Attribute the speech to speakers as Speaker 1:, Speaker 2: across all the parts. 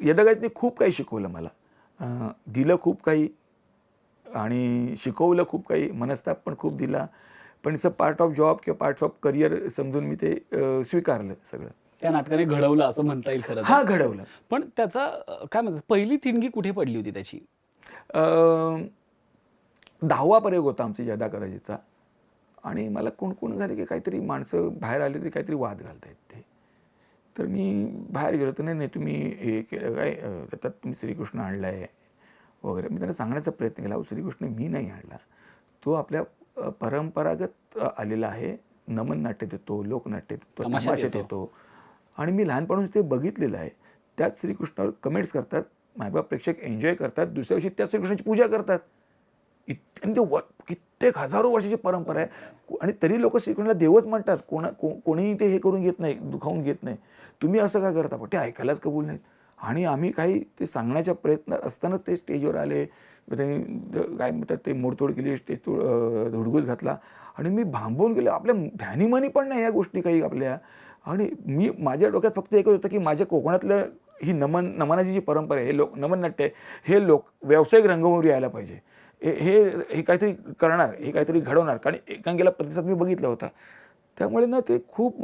Speaker 1: यदागतीने खूप काही शिकवलं मला, दिलं खूप काही आणि शिकवलं खूप काही, मनस्ताप पण खूप दिला, पण it's a part of job किंवा पार्ट ऑफ करिअर समजून मी ते स्वीकारलं सगळं.
Speaker 2: त्या नाटकाने घडवलं असं म्हणता येईल खरं तर.
Speaker 1: हा, घडवलं.
Speaker 2: पण त्याचा काय म्हणतात पहिली थिणगी कुठे पडली होती त्याची?
Speaker 1: 10वा प्रयोग होता आमचा यदा कदाचितचा आणि मला कोण झाले की काहीतरी माणसं बाहेर आले ते काहीतरी वाद घालतायत ते. तर मी बाहेर गेलो तर नाही तुम्ही हे केलं काय, त्यात तुम्ही श्रीकृष्ण आणला आहे वगैरे. मी त्यांना सांगण्याचा प्रयत्न केला, श्रीकृष्ण मी नाही आणला, तो आपल्या परंपरागत आलेला आहे. नमन नाट्यात येतो, लोकनाट्यात येतो, तमाशात येतो आणि मी लहानपणापासून ते बघितलेलं आहे. त्याच श्रीकृष्णावर कमेंट्स करतात, मायबाप प्रेक्षक एन्जॉय करतात, दुसऱ्या दिवशी त्या श्रीकृष्णाची पूजा करतात. आणि ते कित्येक हजारो वर्षाची परंपरा आहे आणि तरी लोक श्रीकृष्णाला देवच म्हणतात. कोणीही ते हे करून घेत नाही, दुखावून घेत नाही. तुम्ही असं का करता? पण ते ऐकायलाच कबूल नाहीत. आणि आम्ही काही ते सांगण्याच्या प्रयत्नात असताना ते स्टेजवर आले, त्यांनी काय म्हणतात ते मोडतोड केली, स्टेज धुडगूस घातला आणि मी भांबवून गेलो. आपल्या ध्यानीमनी पण नाही या गोष्टी काही आपल्या. आणि मी माझ्या डोक्यात फक्त एकच होतं की माझ्या कोकणातलं ही नमनाची जी परंपरा आहे, हे नमन नाट्य आहे, हे व्यावसायिक रंगभूमीवर यायला पाहिजे. हे काहीतरी करणार, हे काहीतरी घडवणार. कारण एकांकीला प्रतिसाद मी बघितला होता. त्यामुळे ना ते खूप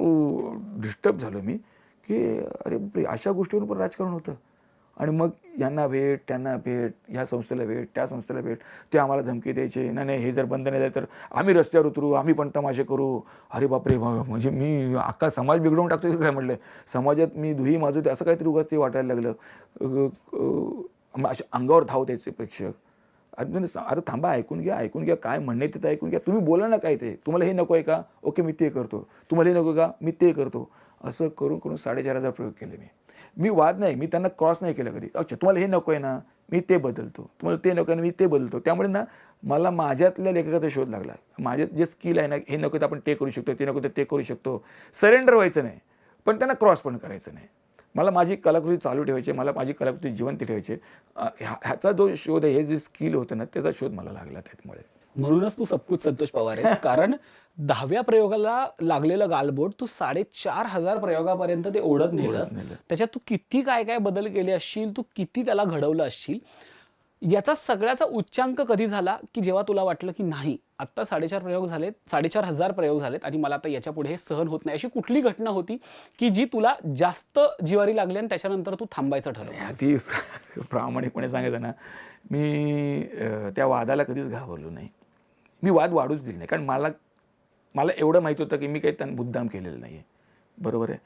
Speaker 1: डिस्टर्ब झालो मी की अरे अशा गोष्टीवर पण राजकारण होतं. आणि मग यांना भेट, त्यांना भेट, ह्या संस्थेला भेट, त्या संस्थेला भेट, ते आम्हाला धमकी द्यायचे, नाही हे जर बंद नाही झालं तर आम्ही रस्त्यावर उतरू, आम्ही पण तमाशे करू. अरे बापरे, म्हणजे मी अख्खा समाज बिघडवून टाकतो काय म्हटलं. समाजात मी दुही माजवते असं काहीतरी उगाच ते वाटायला लागलं. अशा अंगावर धाव द्यायचे प्रेक्षक. अरे थांबा, ऐकून घ्या काय म्हणणे ते ऐकून घ्या. तुम्ही बोला ना काय ते. तुम्हाला हे नको आहे का? ओके मी ते करतो. तुम्हाला हे नको का? मी ते करतो. असं करून 4,500 प्रयोग केले मी वाद नाही, मी त्यांना क्रॉस नाही केलं कधी. अच्छा तुम्हाला हे नको आहे ना, मी ते बदलतो. तुम्हाला ते नको आहे ना, मी ते बदलतो. त्यामुळे ना मला माझ्यातल्या लेखकाचा शोध लागला. माझ्यात जे स्किल आहे ना, हे नको तर आपण ते करू शकतो, ते नको तर ते करू शकतो. सरेंडर व्हायचं नाही, पण त्यांना क्रॉस पण करायचं नाही. मला माझी कलाकृती चालू ठेवायची, मला माझी कलाकृती जिवंत ठेवायची. ह्याचा जो शोध आहे, हे जे स्किल होतं ना, त्याचा शोध मला लागला त्यामुळे.
Speaker 2: म्हणूनच तू सबकुच संतोष पवार आहेस. कारण 10व्या प्रयोगाला लागलेलं गालबोट तू 4,500 प्रयोगापर्यंत ते ओढत नेलंस. त्याच्यात तू किती काय काय बदल केले असशील, तू किती त्याला घडवलं असशील. याचा सगळ्याचा उच्चांक कधी झाला की जेव्हा तुला वाटलं की नाही आत्ता 4,500 प्रयोग झालेत आणि मला आता याच्या पुढे हे सहन होत नाही. अशी कुठली घटना होती की जी तुला जास्त जिवारी लागली आणि त्याच्यानंतर तू थांबायचं ठरवलं?
Speaker 1: अगदी प्रामाणिकपणे सांगायचं ना, मी त्या वादाला कधीच घाबरलो नाही. मी वाद वाढूच दिले नाही. कारण मला एवढं माहिती होतं की मी काही त्यांना मुद्दाम केलेलं नाही आहे, बरोबर आहे,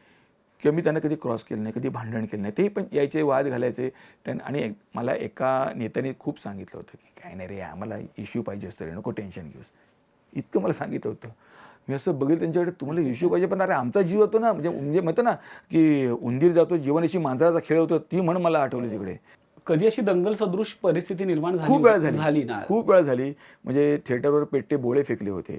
Speaker 1: किंवा मी त्यांना कधी क्रॉस केलं नाही, कधी भांडण केलं नाही. ते पण यायचे, वाद घालायचे. आणि मला एका नेत्याने खूप सांगितलं होतं की काय नाही रे, आम्हाला इश्यू पाहिजे असतं रे, नको टेन्शन घेऊस, इतकं मला सांगितलं होतं. मी असं बघितलं त्यांच्याकडे, तुम्हाला इश्यू पाहिजे पण अरे आमचा जीव होतो ना, म्हणजे म्हणतो ना की उंदीर जातो जीवनाशी मांजराचा खेळ होतो, ती म्हण मला आठवली तिकडे.
Speaker 2: कधी अशी दंगल सदृश परिस्थिती निर्माण झाली?
Speaker 1: खूप वेळा
Speaker 2: झाली ना,
Speaker 1: खूप वेळा झाली. म्हणजे थिएटरवर पेट्टे बोळे फेकले होते.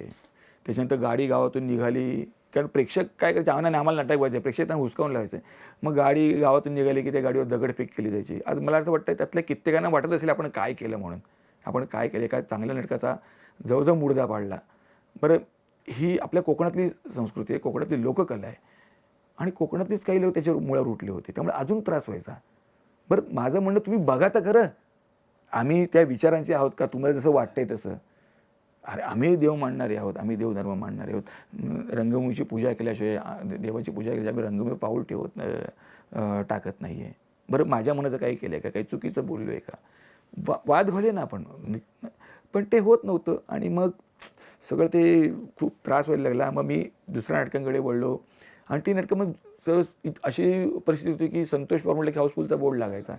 Speaker 1: त्याच्यानंतर गाडी गावातून निघाली, कारण प्रेक्षक काय करायचे, आम्हाला नाटक व्हायचं, प्रेक्षक त्यांना हुसकावून लावायचं. मग गाडी गावातून निघाली की त्या गाडीवर दगडफेक केली जायची. आज मला असं वाटतं त्यातल्या कित्येकांना वाटत असेल आपण काय केलं म्हणून. आपण काय केलं, एका चांगल्या नाटकाचा जवळजवळ मुडदा पाडला. बरं, ही आपल्या कोकणातली संस्कृती आहे, कोकणातली लोककला आहे आणि कोकणातलीच काही लोक त्याच्यावर मुळावर उठले होते, त्यामुळे अजून त्रास व्हायचा. बरं, माझं म्हणणं तुम्ही बघा तर खरं, आम्ही त्या विचारांचे आहोत का? तुम्हाला जसं वाटतंय तसं. अरे आम्ही देव मानणारे आहोत, आम्ही देवधर्म मानणारे आहोत. रंगभूमीची पूजा केल्याशिवाय, देवाची पूजा केल्याशिवाय आम्ही रंगभूमी पाऊल टाकत नाही आहे. बरं, माझ्या मनाचं काही केलं आहे का? काही चुकीचं बोललो आहे का? वाद घाले ना आपण, पण ते होत नव्हतं. आणि मग सगळं ते खूप त्रास व्हायला लागला. मग मी दुसऱ्या नाटकांकडे वळलो आणि ती नाटकं मग अशी परिस्थिती होती की संतोष पवार म्हटलं की हाऊसफुलचा बोर्ड लागायचा.